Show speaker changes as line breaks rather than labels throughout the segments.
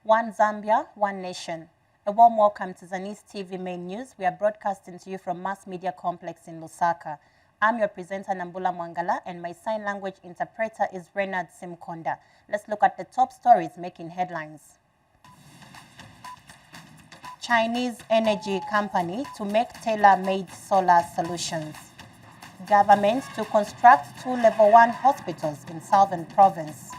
One Zambia, one nation. A warm welcome to ZANIS TV Main News. We are broadcasting to you from Mass Media Complex in Lusaka. I'm your presenter, Nambula Mwangala, and my sign language interpreter is Renard Simkonda. Let's look at the top stories making headlines. Chinese energy company to make tailor-made solar solutions. Government to construct 2 level 1 hospitals in Southern Province.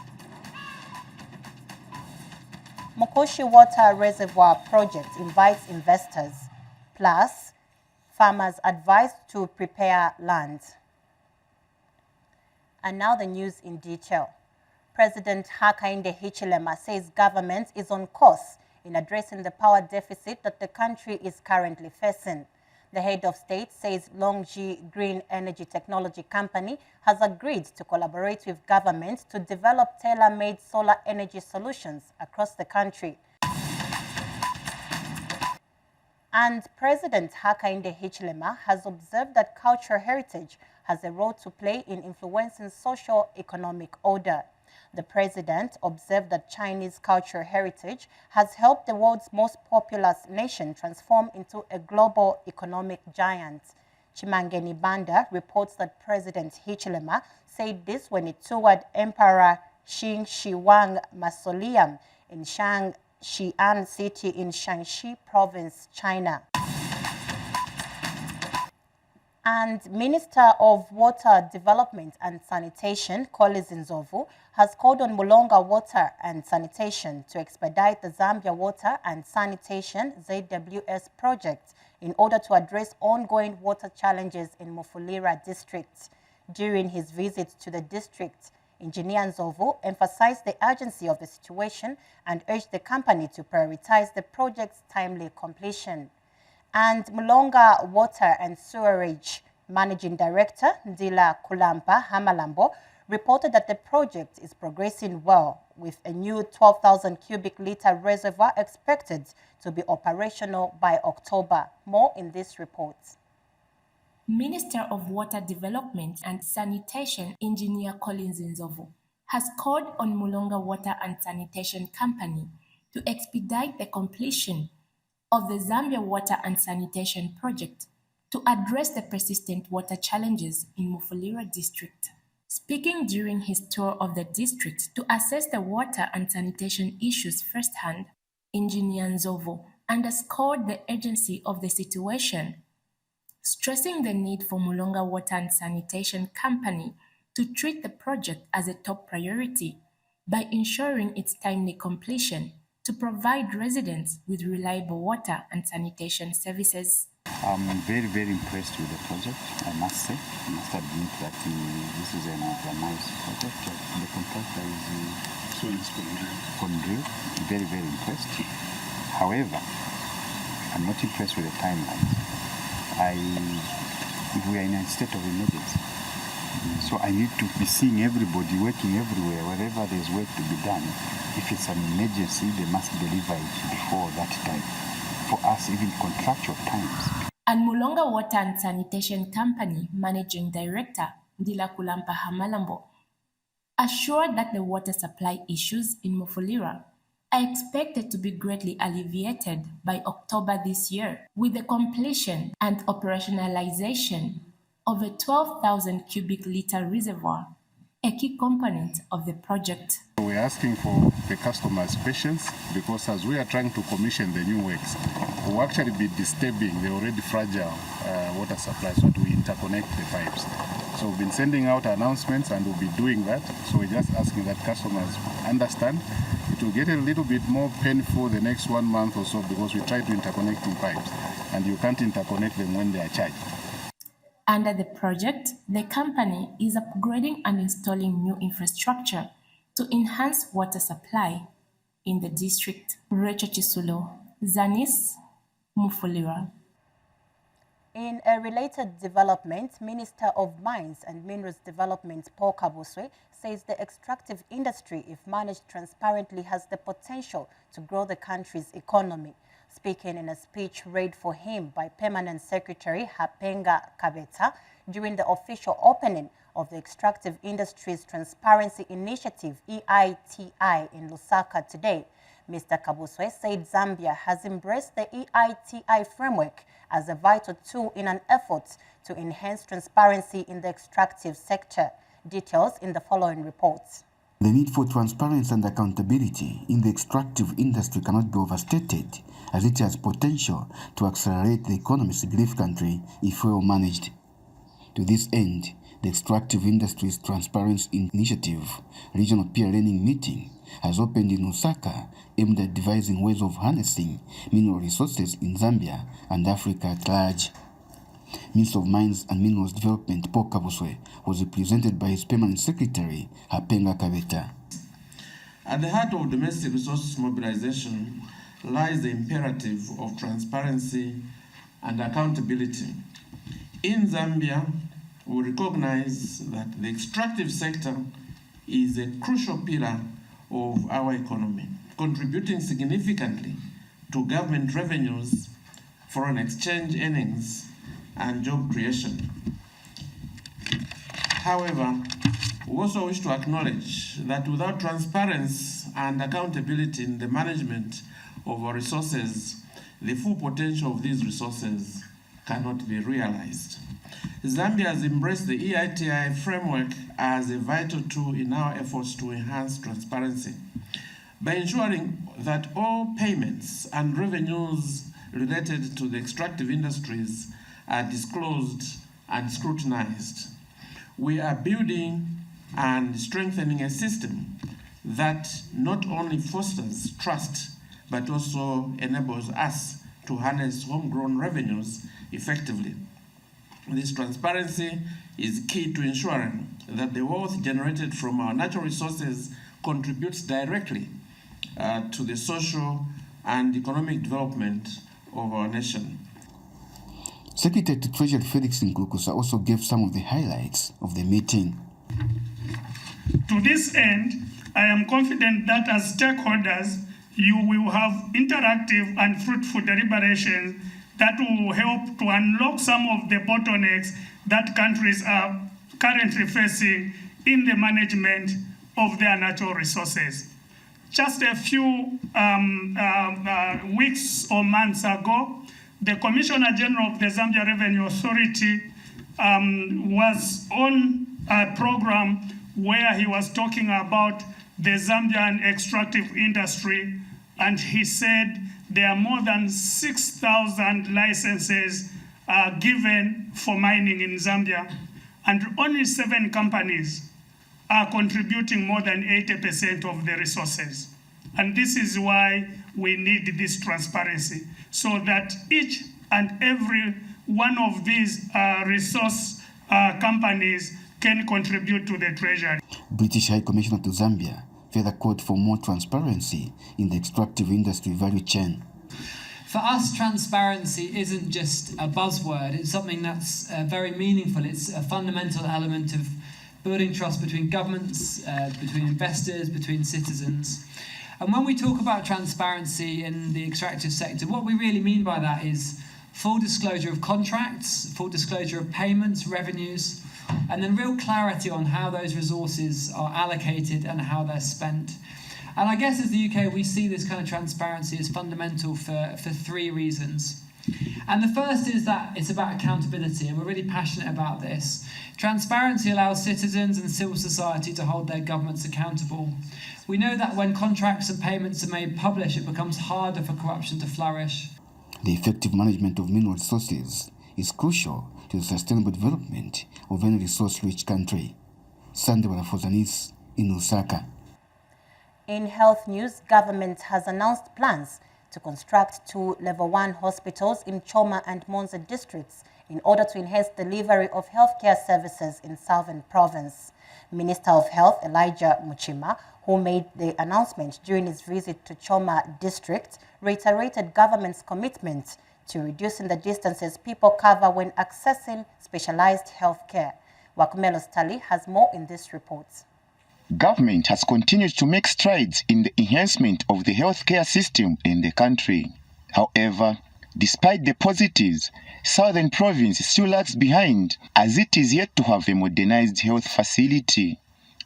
Mokoshi Water Reservoir Project invites investors. Plus, farmers advised to prepare land. And now the news in detail. President Hakainde Hichilema says government is on course in addressing the power deficit that the country is currently facing. The head of state says Longji Green Energy Technology Company has agreed to collaborate with government to develop tailor-made solar energy solutions across the country. And President Hakainde Hichilema has observed that cultural heritage has a role to play in influencing socio-economic order. The president observed that Chinese cultural heritage has helped the world's most populous nation transform into a global economic giant. Chimangeni Banda reports that President Hichilema said this when he toured Emperor Qin Shi Huang Mausoleum in Xi'an City in Shanxi Province, China. And Minister of Water Development and Sanitation, Collins Nzovu, has called on Mulonga Water and Sanitation to expedite the Zambia Water and Sanitation ZWS project in order to address ongoing water challenges in Mufulira district. During his visit to the district, Engineer Nzovu emphasized the urgency of the situation and urged the company to prioritize the project's timely completion. And Mulonga Water and Sewerage Managing Director Ndila Kulampa Hamalambo reported that the project is progressing well, with a new 12,000 cubic litre reservoir expected to be operational by October. More in this report.
Minister of Water Development and Sanitation, Engineer Collins Nzovu, has called on Mulonga Water and Sanitation Company to expedite the completion of the Zambia Water and Sanitation Project to address the persistent water challenges in Mufulira District. Speaking during his tour of the district to assess the water and sanitation issues firsthand, Engineer Nzovu underscored the urgency of the situation, stressing the need for Mulonga Water and Sanitation Company to treat the project as a top priority by ensuring its timely completion to provide residents with reliable water and sanitation services.
I'm very, very impressed with the project, I must say. I must admit that this is an organized project. The contractor is Condrill. Very, very impressed. However, I'm not impressed with the timelines. We are in a state of emergency. So I need to be seeing everybody working everywhere, wherever there's work to be done. If it's an emergency, they must deliver it before that time. For us, even contractual times.
And Mulonga Water and Sanitation Company Managing Director Ndila Kulampa Hamalambo assured that the water supply issues in Mufulira are expected to be greatly alleviated by October this year, with the completion and operationalization of a 12,000 cubic litre reservoir, a key component of the project.
We're asking for the customers' patience because as we are trying to commission the new works, we'll actually be disturbing the already fragile water supply, so to interconnect the pipes. So we've been sending out announcements and we'll be doing that. So we're just asking that customers understand. It will get a little bit more painful the next 1 month or so because we try to interconnect in pipes and you can't interconnect them when they are charged.
Under the project, the company is upgrading and installing new infrastructure to enhance water supply in the district. Recha Chisulo, ZANIS, Mufulira.
In a related development, Minister of Mines and Minerals Development Paul Kabuswe says the extractive industry, if managed transparently, has the potential to grow the country's economy. Speaking in a speech read for him by Permanent Secretary Hapenga Kabeta during the official opening of the Extractive Industries Transparency Initiative, EITI, in Lusaka today, Mr. Kabuswe said Zambia has embraced the EITI framework as a vital tool in an effort to enhance transparency in the extractive sector. Details in the following reports.
The need for transparency and accountability in the extractive industry cannot be overstated, as it has potential to accelerate the economy significantly if well managed. To this end, the Extractive Industries Transparency Initiative Regional Peer Learning Meeting has opened in Osaka, aimed at devising ways of harnessing mineral resources in Zambia and Africa at large. Minister of Mines and Minerals Development Paul Kabuswe was represented by his Permanent Secretary, Hapenga Kabeta.
At the heart of domestic resource mobilization lies the imperative of transparency and accountability. In Zambia, we recognize that the extractive sector is a crucial pillar of our economy, contributing significantly to government revenues, foreign exchange earnings, and job creation. However, we also wish to acknowledge that without transparency and accountability in the management of our resources, the full potential of these resources cannot be realized. Zambia has embraced the EITI framework as a vital tool in our efforts to enhance transparency by ensuring that all payments and revenues related to the extractive industries are disclosed and scrutinized. We are building and strengthening a system that not only fosters trust, but also enables us to harness homegrown revenues effectively. This transparency is key to ensuring that the wealth generated from our natural resources contributes directly to the social and economic development of our nation.
Secretary to Treasury Felix Nkulukusa also gave some of the highlights of the meeting.
To this end, I am confident that as stakeholders, you will have interactive and fruitful deliberations that will help to unlock some of the bottlenecks that countries are currently facing in the management of their natural resources. Just a few weeks or months ago, the Commissioner General of the Zambia Revenue Authority was on a program where he was talking about the Zambian extractive industry, and he said there are more than 6,000 licenses given for mining in Zambia, and only 7 companies are contributing more than 80% of the resources. And this is why we need this transparency, so that each and every one of these resource companies can contribute to the treasury.
British High Commissioner to Zambia further called for more transparency in the extractive industry value chain.
For us, transparency isn't just a buzzword, it's something that's very meaningful. It's a fundamental element of building trust between governments, between investors, between citizens. And when we talk about transparency in the extractive sector, what we really mean by that is full disclosure of contracts, full disclosure of payments, revenues, and then real clarity on how those resources are allocated and how they're spent. And I guess as the UK, we see this kind of transparency as fundamental for 3 reasons. And the first is that it's about accountability, and we're really passionate about this. Transparency allows citizens and civil society to hold their governments accountable. We know that when contracts and payments are made public, it becomes harder for corruption to flourish.
The effective management of mineral resources is crucial to the sustainable development of any resource-rich country. Sandra for ZANIS in Osaka.
In health news, government has announced plans to construct 2 Level 1 hospitals in Choma and Mongu districts in order to enhance delivery of healthcare services in Southern Province. Minister of Health Elijah Muchima, who made the announcement during his visit to Choma district, reiterated government's commitment to reducing the distances people cover when accessing specialized healthcare. Wakumelo Stali has more in this report.
Government has continued to make strides in the enhancement of the healthcare system in the country. However, despite the positives, Southern Province still lags behind, as it is yet to have a modernized health facility.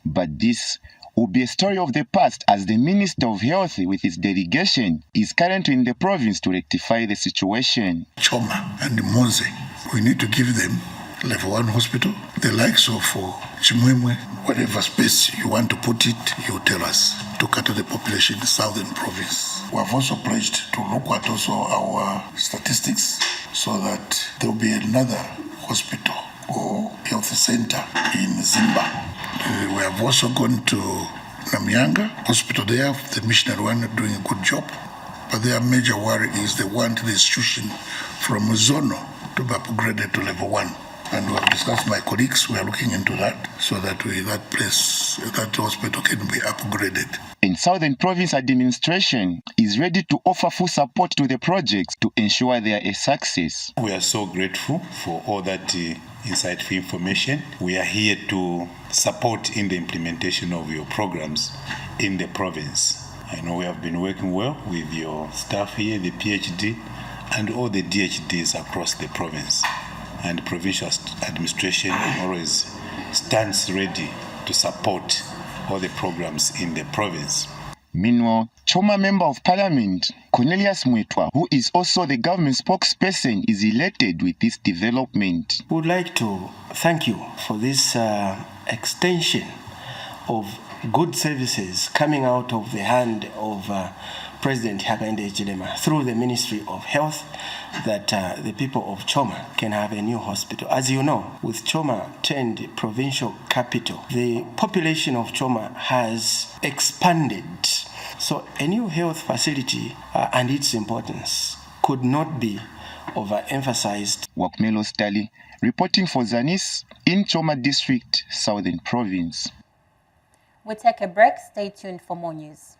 But this will be a story of the past, as the Minister of Health with its delegation is currently in the province to rectify the situation.
Choma and Monze, we need to give them level 1 hospital, the likes of Chimwemwe, whatever space you want to put it, you tell us, to cater the population in the southern province. We have also pledged to look at also our statistics so that there will be another hospital or health center in Zimba. We have also gone to Namyanga hospital there, the missionary one doing a good job, but their major worry is they want the institution from Zono to be upgraded to level 1. And we have discussed, my colleagues, we are looking into that so that that hospital can be upgraded.
And Southern Province Administration is ready to offer full support to the projects to ensure they are a success.
We are so grateful for all that insightful information. We are here to support in the implementation of your programs in the province. I know we have been working well with your staff here, the PhD, and all the DHDs across the province. And the provincial administration always stands ready to support all the programs in the province.
Meanwhile, Choma Member of Parliament Cornelius Mwetwa, who is also the government spokesperson, is elated with this development.
We would like to thank you for this extension of good services coming out of the hand of President Hakainde Hichilema through the Ministry of Health, that the people of Choma can have a new hospital. As you know, with Choma turned provincial capital, the population of Choma has expanded. So a new health facility and its importance could not be overemphasized.
Wakmelo Stali, reporting for ZANIS in Choma District, Southern Province.
We take a break. Stay tuned for more news.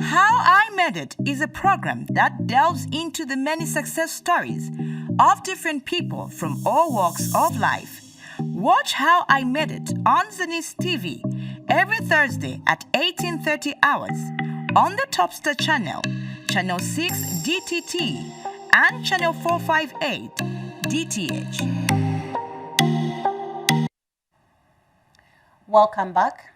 How I Made It is a program that delves into the many success stories of different people from all walks of life. Watch How I Made It on ZANIS TV every Thursday at 18:30 hours on the Topstar channel, channel 6 DTT, and channel 458 DTH.
Welcome back.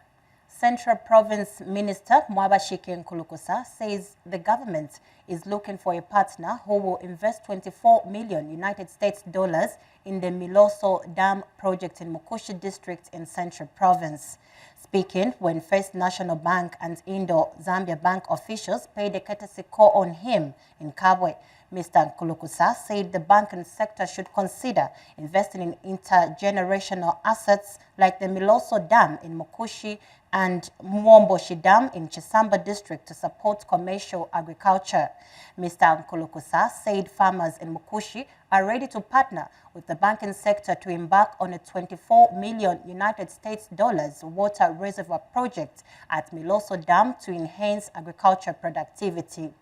Central Province Minister Mwabashike Nkulukusa says the government is looking for a partner who will invest $24 million United States dollars in the Miloso Dam project in Mongu District in Central Province. Speaking when First National Bank and Indo-Zambia Bank officials paid a courtesy call on him in Kabwe, Mr. Nkulukusa said the banking sector should consider investing in intergenerational assets like the Miloso Dam in Mongu and Mwomboshi Dam in Chisamba District to support commercial agriculture. Mr. Nkulukusa said farmers in Mongu are ready to partner with the banking sector to embark on a $24 million United States dollars water reservoir project at Miloso Dam to enhance agriculture productivity.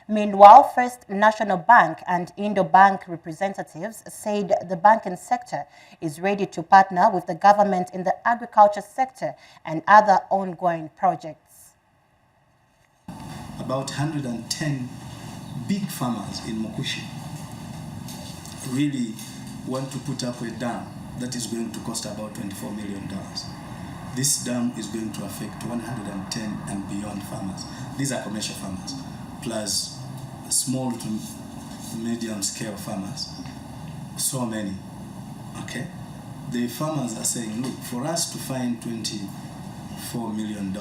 Meanwhile, First National Bank and Indo-Bank representatives said the banking sector is ready to partner with the government in the agriculture sector and other ongoing projects.
About 110 big farmers in Mongu really want to put up a dam that is going to cost about $24 million. This dam is going to affect 110 and beyond farmers. These are commercial farmers, plus small to medium scale farmers. So many, okay? The farmers are saying, look, for us to find $24 million,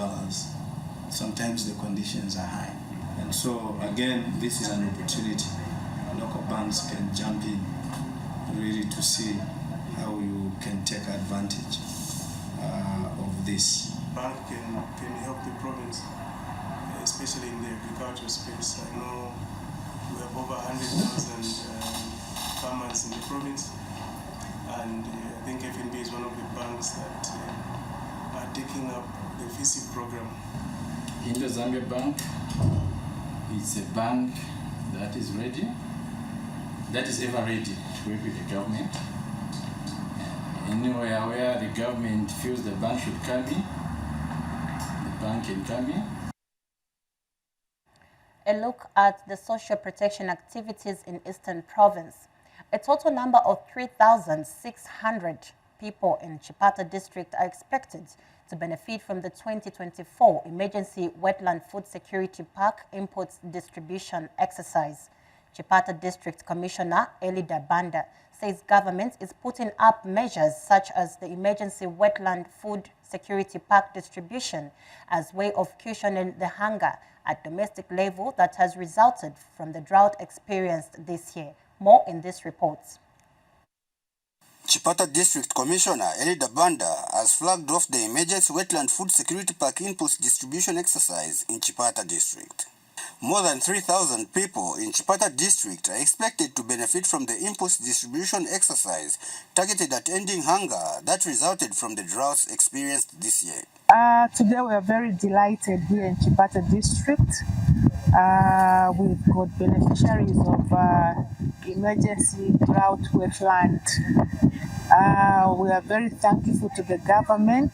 sometimes the conditions are high. And so again, this is an opportunity. Local banks can jump in really to see how you can take advantage of this.
Bank can help the province, especially in the agricultural space. I know we have over 100,000 farmers in the province, and I think FNB is one of the banks that are taking up the VC program.
Indo-Zambia Bank, it's a bank that is ready, that is ever ready to work with the government. Anywhere where the government feels the bank should come in, the bank can come in.
A look at the social protection activities in Eastern Province. A total number of 3,600 people in Chipata District are expected to benefit from the 2024 Emergency Wetland Food Security Park Imports Distribution Exercise. Chipata District Commissioner Elida Banda says government is putting up measures such as the Emergency Wetland Food Security Park distribution as way of cushioning the hunger at domestic level that has resulted from the drought experienced this year. More in this report.
Chipata District Commissioner Elida Banda has flagged off the Emergency Wetland Food Security Park Inputs Distribution Exercise in Chipata District. More than 3,000 people in Chipata District are expected to benefit from the inputs distribution exercise targeted at ending hunger that resulted from the droughts experienced this year.
Today we are very delighted here in Chipata District. We've got beneficiaries of emergency drought wetland. We are very thankful to the government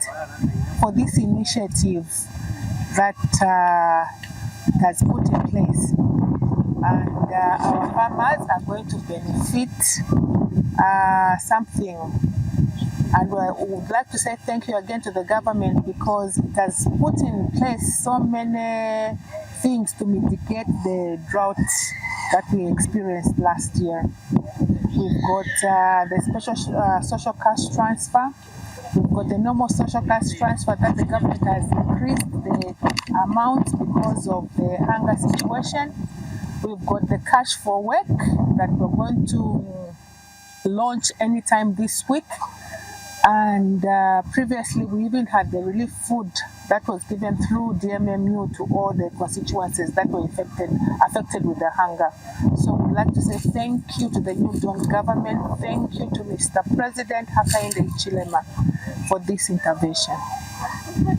for this initiative that has put in place, and our farmers are going to benefit something. And we would like to say thank you again to the government because it has put in place so many things to mitigate the drought that we experienced last year. We've got the special social cash transfer. We've got the normal social cash transfer that the government has increased the amount because of the hunger situation. We've got the cash for work that we're going to launch anytime this week. And previously we even had the relief food that was given through DMMU to all the constituencies that were affected with the hunger. So we'd like to say thank you to the New Dawn government, thank you to Mr. President Hakainde Hichilema for this intervention.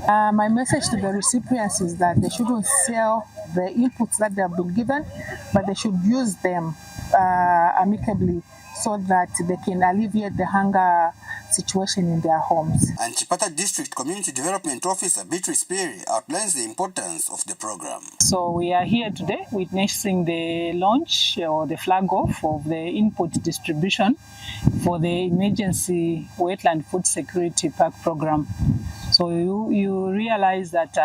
My message to the recipients is that they shouldn't sell the inputs that they have been given, but they should use them amicably so that they can alleviate the hunger situation in their homes.
And Chipata District Community Development Officer Beatrice Perry outlines the importance of the program.
So we are here today witnessing the launch or the flag off of the input distribution for the Emergency Wetland Food Security Park program. So you realize that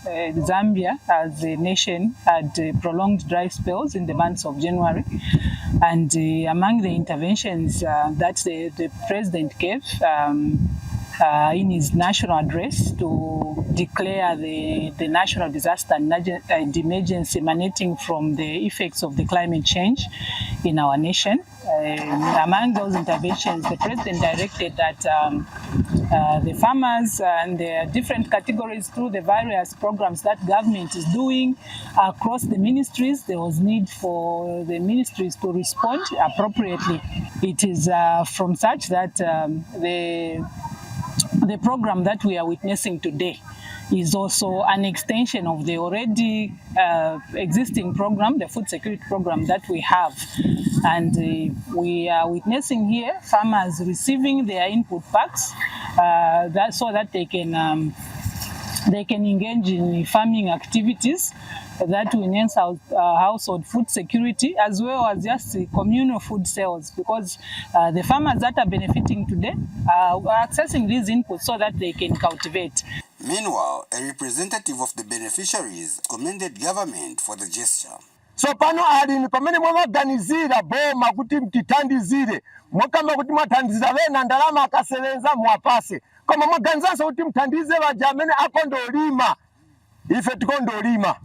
Zambia as a nation had prolonged dry spells in the months of January. And among the interventions that the president gave in his national address to declare the national disaster and emergency emanating from the effects of the climate change in our nation. Among those interventions, the president directed that the farmers and their different categories through the various programs that government is doing across the ministries, there was need for the ministries to respond appropriately. It is from such that the program that we are witnessing today is also an extension of the already existing program, the food security program that we have. And we are witnessing here farmers receiving their input packs so that they can engage in farming activities that will enhance household food security as well as just communal food sales, because the farmers that are benefiting today are accessing these inputs so that they can cultivate.
Meanwhile, a representative of the beneficiaries commended government for the gesture.
So pano alini pamene mwamaganizira boma kuti mtithandizire mwakamba kuti mwathandiza vena ndalama akasevenza mwapase koma mwaganizanso kuti mthandize vaja amene akondolima ife tikondolima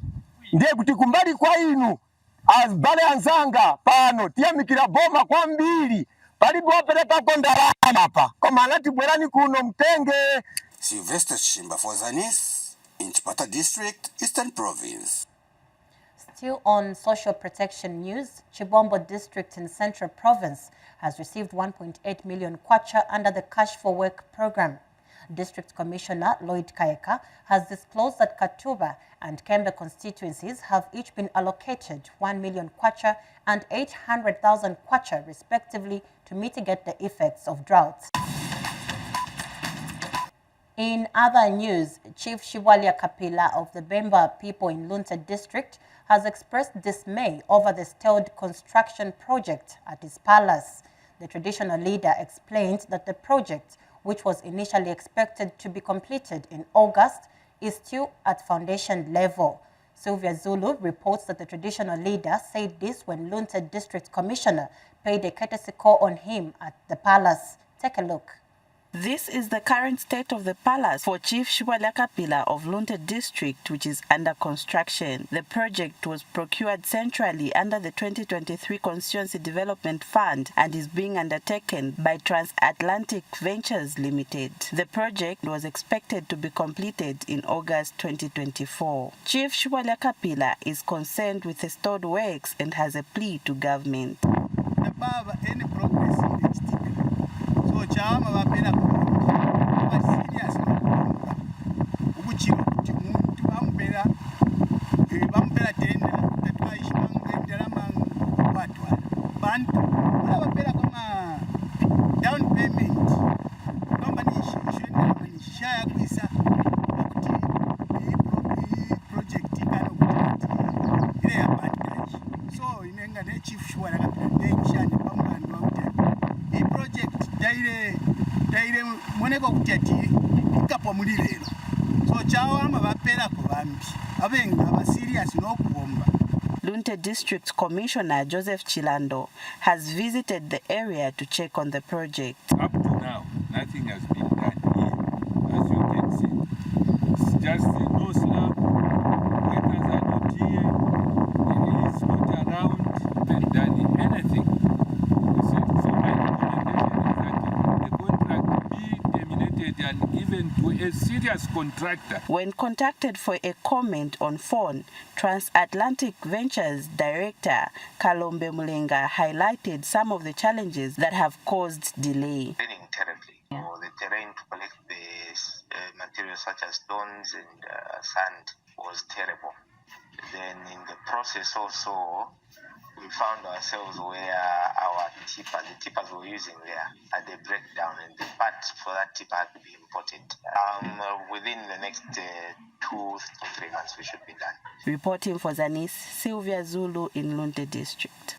ndiye kuti kumbali kwa inu azibale anzanga pano tiyamikira boma kwambiri palipo waperekako ndalama pa koma anatibwerani kuno mtenge.
Sylvester Shimba for ZANIS in Chipata District, Eastern Province.
Still on social protection news, Chibombo District in Central Province has received 1.8 million kwacha under the Cash for Work program. District Commissioner Lloyd Kayeka has disclosed that Katuba and Kembe constituencies have each been allocated 1 million kwacha and 800,000 kwacha respectively to mitigate the effects of drought. In other news, Chief Shibwalia Kapila of the Bemba people in Lun District has expressed dismay over the stalled construction project at his palace. The traditional leader explained that the project which was initially expected to be completed in August, is still at foundation level. Sylvia Zulu reports that the traditional leader said this when Lun District Commissioner paid a courtesy call on him at the palace. Take a look.
This is the current state of the palace for Chief Shubaliakapila of Lun District, which is under construction. The project was procured centrally under the 2023 Constituency Development Fund and is being undertaken by Transatlantic Ventures Limited. The project was expected to be completed in August 2024. Chief Shubaliakapila is concerned with the stored works and has a plea to government.
Any progress in the so chama vapera but serious ukuchiro kuti muntu vamupera tenda tatwaishimangendera mangwatwa bantu vapera kama down payment company shaya kuisa kuti project kana kuti ile yabadala so inenga ne chief shwara kapita ndenshani pamwana wakuti i project daire moneko kuti ati ikapwa muri lero so chawa amavapera kuvambi avenga ava serious nokuvomba.
Lun District Commissioner Joseph Chilando has visited the area to check on the project.
Up to now, nothing has been done here, as you can see. It's just no slab, workers are not here, it's not around, and done anything. So my and even to a serious contractor.
When contacted for a comment on phone, Transatlantic Ventures Director Kalombe Mulenga highlighted some of the challenges that have caused delay.
Raining terribly. The terrain to collect the materials such as stones and sand was terrible. Then in the process also, we found ourselves where our tipper, the tippers we were using there, had a breakdown, and the parts for that tipper had to be imported. Within the next 2 to 3 months, we should be done.
Reporting for ZANIS, Sylvia Zulu in Lun District.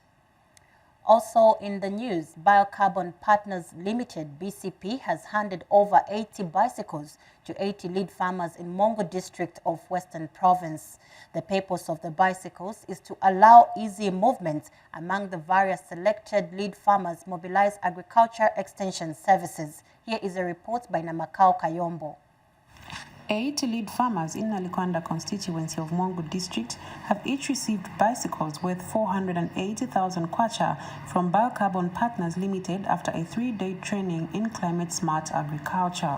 Also in the news, Biocarbon Partners Limited, BCP, has handed over 80 bicycles to 80 lead farmers in Mongu District of Western Province. The purpose of the bicycles is to allow easy movement among the various selected lead farmers mobilize agriculture extension services. Here is a report by Namakao Kayombo.
8 lead farmers in Nalikwanda constituency of Mongu District have each received bicycles worth 480,000 kwacha from Biocarbon Partners Limited after a 3-day training in climate-smart agriculture.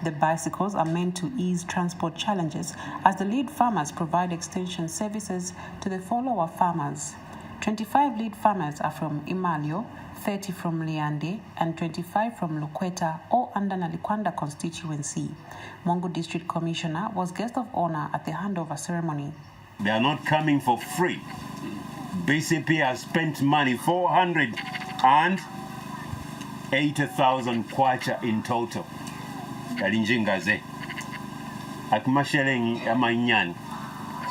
The bicycles are meant to ease transport challenges as the lead farmers provide extension services to the follower farmers. 25 lead farmers are from Imalio, 30 from Liande, and 25 from Lukweta, all under Nalikwanda constituency. Mongu District Commissioner was guest of honor at the handover ceremony.
They are not coming for free. BCP has spent money, 480,000 kwacha in total.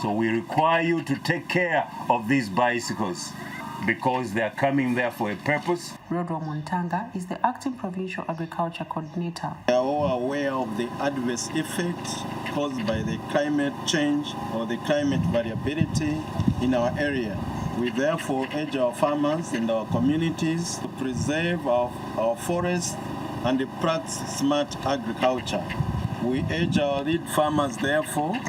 So we require you to take care of these bicycles, because they are coming there for a purpose.
Rodro Montanga is the acting provincial agriculture coordinator.
We are all aware of the adverse effects caused by the climate change or the climate variability in our area. We therefore urge our farmers and our communities to preserve our forests and to practice smart agriculture. We urge our lead farmers therefore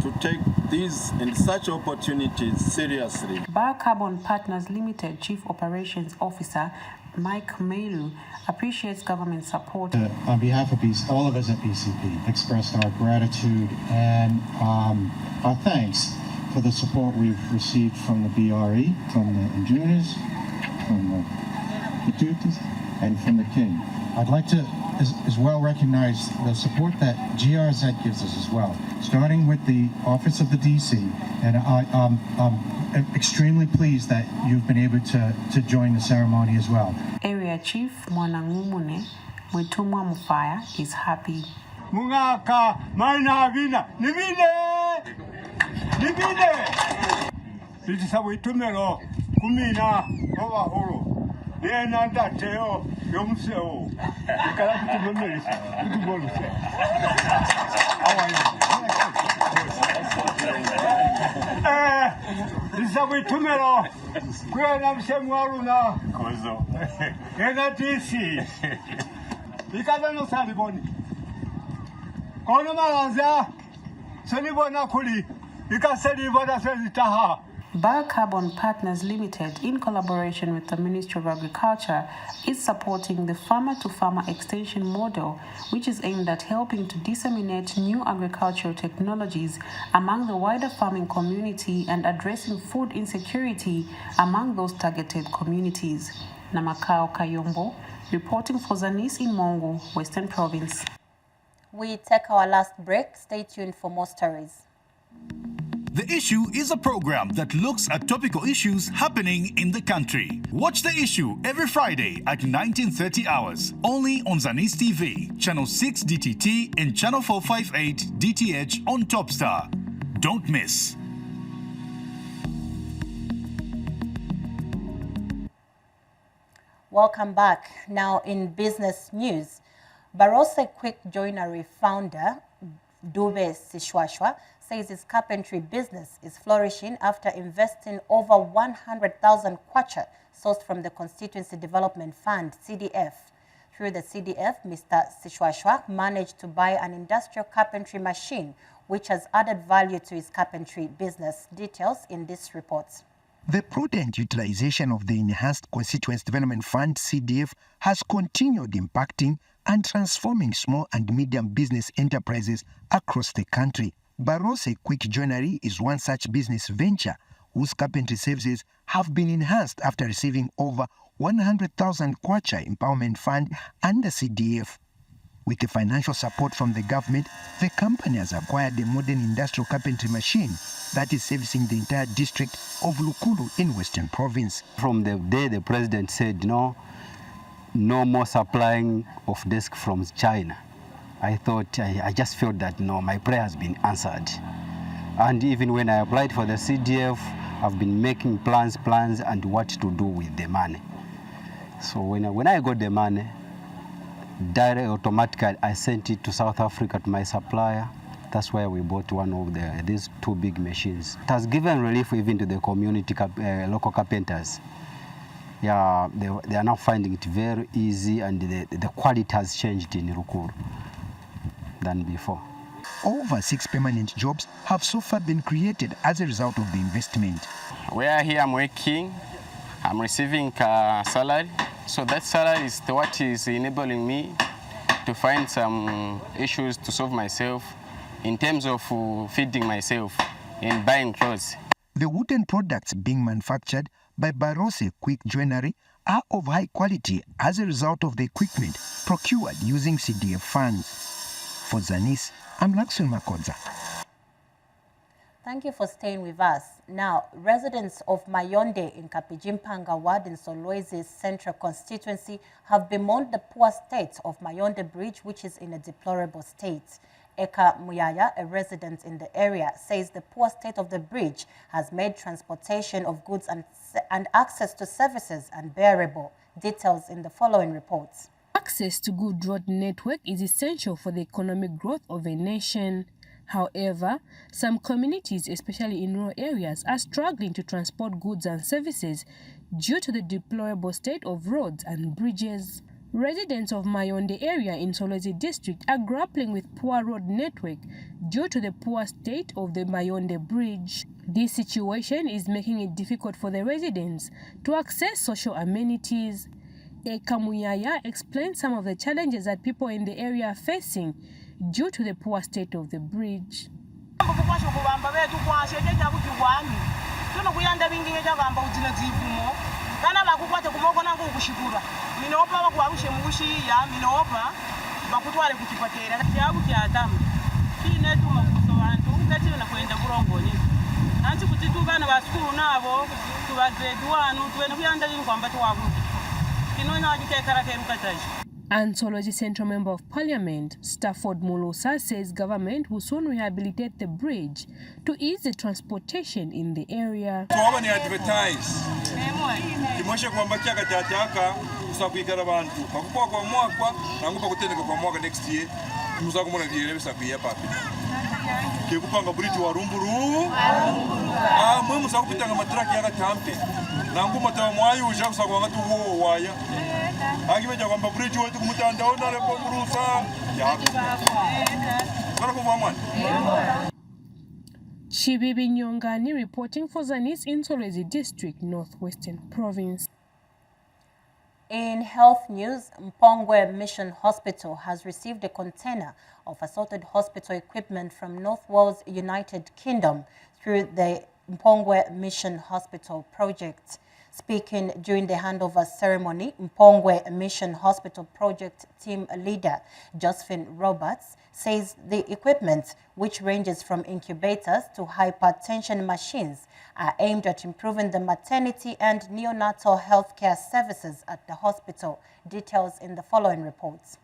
to take these and such opportunities seriously.
Biocarbon Partners Limited Chief Operations Officer Mike Mailu appreciates government support.
On behalf of all of us at BCP, express our gratitude and our thanks for the support we've received from the BRE, from the Injunas, from the Kitutis, and from the King. I'd like to as well recognize the support that GRZ gives us as well, starting with the Office of the DC, and I'm extremely pleased that you've been able to join the ceremony as well.
Area Chief Mwanangumune Mwitumwa Mufaya is happy.
Mungaka maina vina nibide Bitisabu itumero kumina obahoro. Nena ndateo
Yomseo. Isabuitumelo. Kuya msemwaruna. Kozo. Enatisi. Ikazano saliboni. Kono malanza. Salibona kuli. Ikasalibona sezitaha.
Biocarbon Partners Limited, in collaboration with the Ministry of Agriculture, is supporting the farmer-to-farmer extension model, which is aimed at helping to disseminate new agricultural technologies among the wider farming community and addressing food insecurity among those targeted communities. Namakao Kayombo, reporting for ZANIS in Mongu, Western Province.
We take our last break. Stay tuned for more stories.
The Issue is a program that looks at topical issues happening in the country. Watch The Issue every Friday at 19:30 hours, only on ZANIS TV, Channel 6 DTT and Channel 458 DTH on Topstar. Don't miss.
Welcome back. Now in business news, Barose Quick Joinery founder Dube Sishwashwa says his carpentry business is flourishing after investing over 100,000 kwacha sourced from the Constituency Development Fund, CDF. Through the CDF, Mr. Sishwashwa managed to buy an industrial carpentry machine, which has added value to his carpentry business. Details in this report.
The prudent utilization of the Enhanced Constituency Development Fund, CDF, has continued impacting and transforming small and medium business enterprises across the country. Barose Quick Joinery is one such business venture whose carpentry services have been enhanced after receiving over 100,000 kwacha empowerment fund under CDF. With the financial support from the government, the company has acquired a modern industrial carpentry machine that is servicing the entire district of Lukulu in Western Province.
From the day the president said no more supplying of desk from China, I thought, I just felt that no, my prayer has been answered. And even when I applied for the CDF, I've been making plans and what to do with the money. So when I got the money, direct automatically I sent it to South Africa to my supplier. That's why we bought one of these two big machines. It has given relief even to the community, local carpenters. Yeah, they are now finding it very easy, and the quality has changed in Rukuru than before.
Over 6 permanent jobs have so far been created as a result of the investment.
Where here I'm working, I'm receiving a salary. So that salary is what is enabling me to find some issues to solve myself in terms of feeding myself and buying clothes.
The wooden products being manufactured by Barose Quick Joinery are of high quality as a result of the equipment procured using CDF funds. For ZANIS, I'm Laxon Makodza.
Thank you for staying with us. Now, residents of Mayonde in Kapijimpanga Ward in Solwezi Central Constituency have bemoaned the poor state of Mayonde Bridge, which is in a deplorable state. Eka Muyaya, a resident in the area, says the poor state of the bridge has made transportation of goods and access to services unbearable. Details in the following reports.
Access to good road network is essential for the economic growth of a nation. However, some communities, especially in rural areas, are struggling to transport goods and services due to the deplorable state of roads and bridges. Residents of Mayonde area in Solwezi District are grappling with poor road network due to the poor state of the Mayonde Bridge. This situation is making it difficult for the residents to access social amenities. Eka Muyaya explained some of the challenges that people in the area are facing due to the poor state of the bridge. And Solwezi Central Member of Parliament, Stafford Mulusa, says government will soon rehabilitate the bridge to ease the transportation in the area.
kusakuikara abantu pakukwa kwa mwaka nangu pakutendeka kwa mwaka next year musakumona vyere bisakuya papi kekupanga buriti wa rumburu mwe musakupitanga matraki yakatampe nangu matawa mwayusha kusakwanga tuwo waya akimeja kwamba buriti wetu kumutanda onale pomurusa yako kana kuva mwana.
Chibibi Nyongani reporting for ZANIS in Solwezi District, Northwestern Province.
In health news, Mpongwe Mission Hospital has received a container of assorted hospital equipment from North Wales, United Kingdom through the Mpongwe Mission Hospital project. Speaking during the handover ceremony, Mpongwe Mission Hospital project team leader Josephine Roberts says the equipment, which ranges from incubators to hypertension machines, are aimed at improving the maternity and neonatal healthcare services at the hospital. Details in the following reports.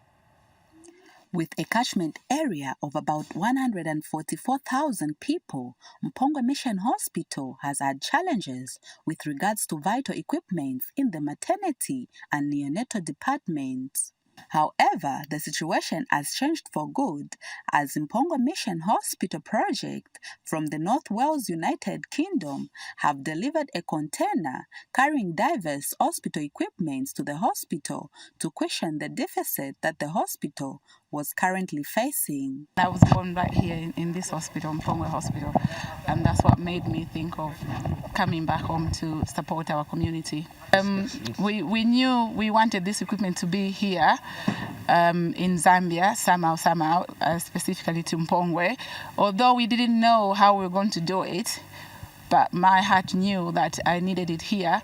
With a catchment area of about 144,000 people, Mpongwe Mission Hospital has had challenges with regards to vital equipment in the maternity and neonatal departments. However, the situation has changed for good as Mpongwe Mission Hospital project from the North Wales, United Kingdom have delivered a container carrying diverse hospital equipment to the hospital to cushion the deficit that the hospital was currently facing.
I was born right here in this hospital, Mpongwe Hospital, and that's what made me think of coming back home to support our community. We knew we wanted this equipment to be here in Zambia, somehow, specifically to Mpongwe, although we didn't know how we were going to do it, but my heart knew that I needed it here.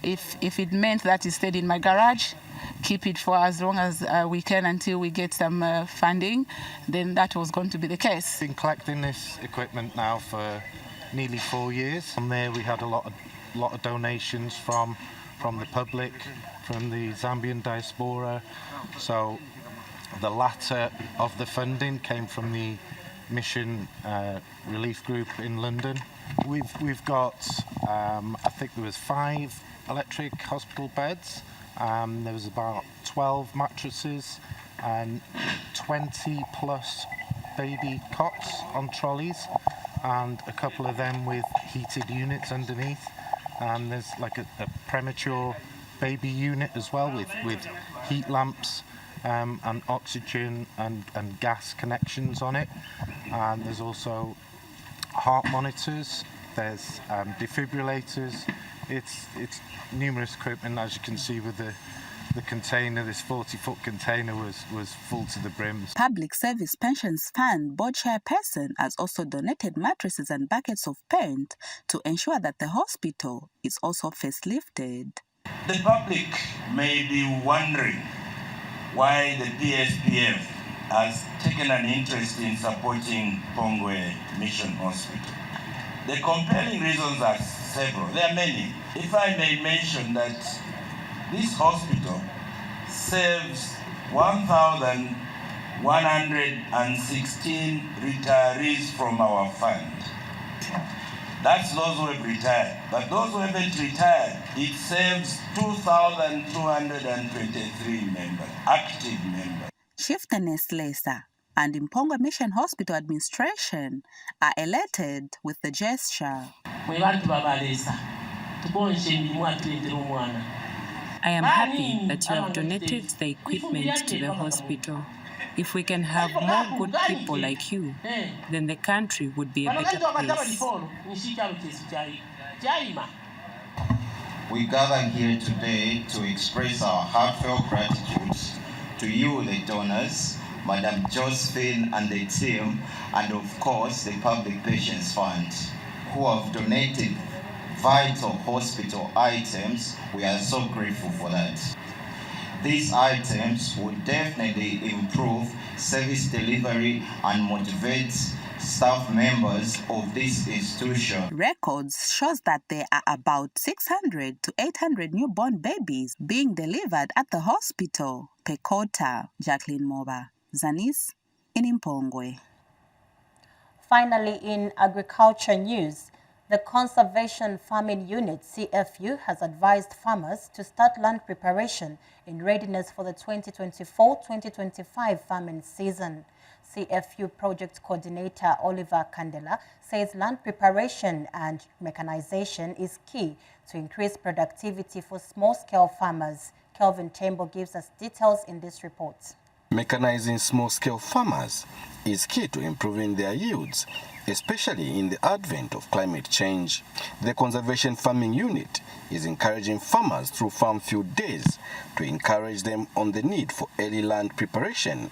If it meant that it stayed in my garage, keep it for as long as we can until we get some funding, then that was going to be the case.
Been collecting this equipment now for nearly 4 years. From there we had a lot of donations from the public, from the Zambian diaspora. So the latter of the funding came from the Mission Relief Group in London. We've got, I think there was 5 electric hospital beds. There was about 12 mattresses and 20 plus baby cots on trolleys, and a couple of them with heated units underneath. And there's like a premature baby unit as well with heat lamps and oxygen and gas connections on it. And there's also heart monitors, there's defibrillators. It's numerous equipment, as you can see with the container. This 40-foot container was full to the brim.
Public Service Pensions Fund board chairperson has also donated mattresses and buckets of paint to ensure that the hospital is also facelifted.
The public may be wondering why the PSPF has taken an interest in supporting Mpongwe Mission Hospital. The compelling reasons are several. There are many. If I may mention that this hospital serves 1,116 retirees from our fund. That's those who have retired. But those who haven't retired, it serves 2,223 members, active members.
Chieftainess Lesa and Mpongwe Mission Hospital administration are elated with the gesture.
I am happy that you have donated the equipment to the hospital. If we can have more good people like you, then the country would be a better place.
We gather here today to express our heartfelt gratitude to you, the donors, Madam Josephine and the team, and of course the Public Pensions Fund, who have donated vital hospital items. We are so grateful for that. These items would definitely improve service delivery and motivate staff members of this institution.
Records shows that there are about 600 to 800 newborn babies being delivered at the hospital per quarter. Jacqueline Moba, ZANIS in Mpongwe.
Finally, in agriculture news, The Conservation Farming Unit, CFU, has advised farmers to start land preparation in readiness for the 2024-2025 farming season. CFU Project Coordinator Oliver Candela says land preparation and mechanization is key to increase productivity for small-scale farmers. Kelvin Tembo gives us details in this report.
Mechanizing small-scale farmers is key to improving their yields, especially in the advent of climate change. The Conservation Farming Unit is encouraging farmers through farm field days to encourage them on the need for early land preparation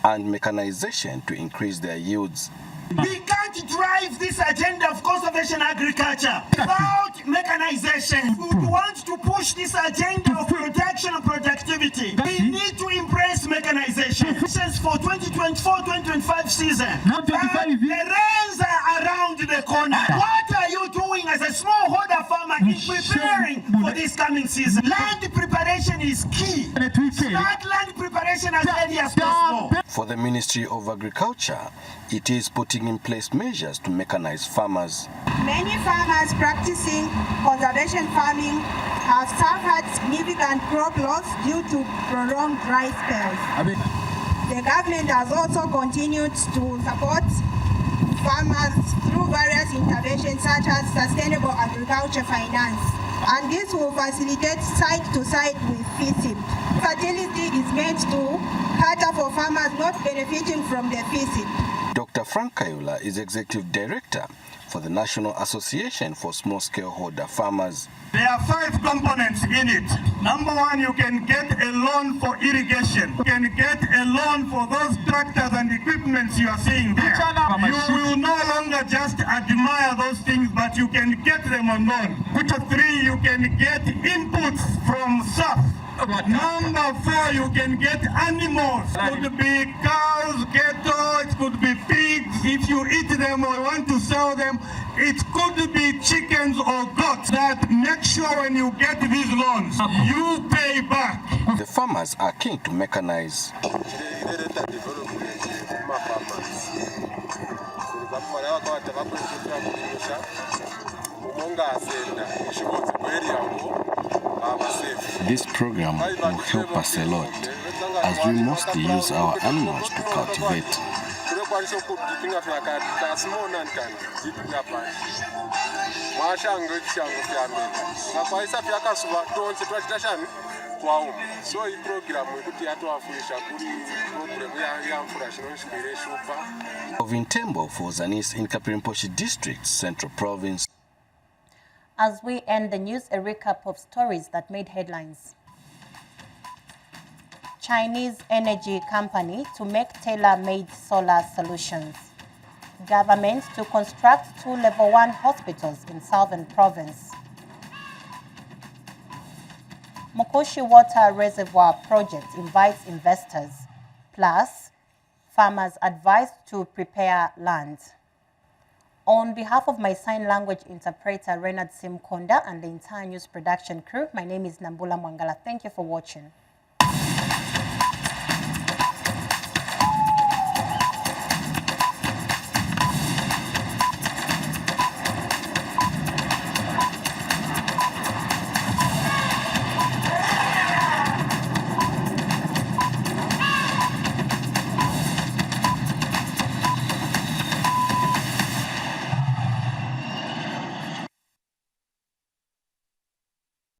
and mechanization to increase their yields.
We can't drive this agenda of conservation agriculture without mechanization. We want to push this agenda of production and productivity. We need to embrace mechanization. Since for 2024-2025 season, the rains are around the corner. What are you doing as a smallholder farmer in preparing for this coming season? Land preparation is key. Start land preparation as early as possible.
For the Ministry of Agriculture, it is putting in place measures to mechanize farmers.
Many farmers practicing conservation farming have suffered significant crop loss due to prolonged dry spells. The government has also continued to support farmers through various interventions such as sustainable agriculture finance, and this will facilitate side-to-side with FISIP. Fertility is meant to cater for farmers not benefiting from the FISIP.
Dr. Frank Kayula is Executive Director for the National Association for Small-Scale Holder Farmers.
There are 5 components in it. Number 1, you can get a loan for irrigation. You can get a loan for those tractors and equipments you are seeing there. You will no longer just admire those things, but you can get them on loan. Number 3, you can get inputs from SAF. Number 4, you can get animals. It could be cows, cattle, it could be pigs. If you eat them or want to sell them, it could be chickens or goats. That make sure when you get these loans, you pay back.
The farmers are keen to mechanize. This program will help us a lot, as we mostly use our animals to cultivate. Kelvin Tembo for ZANIS in Mongu District, Central Province.
As we end the news, a recap of stories that made headlines. Chinese energy company to make tailor-made solar solutions. Government to construct 2 level 1 hospitals in Southern Province. Mokoshi Water Reservoir Project invites investors. Plus, farmers advised to prepare land. On behalf of my sign language interpreter, Renard Simkonda, and the entire news production crew, my name is Nambula Mwangala. Thank you for watching.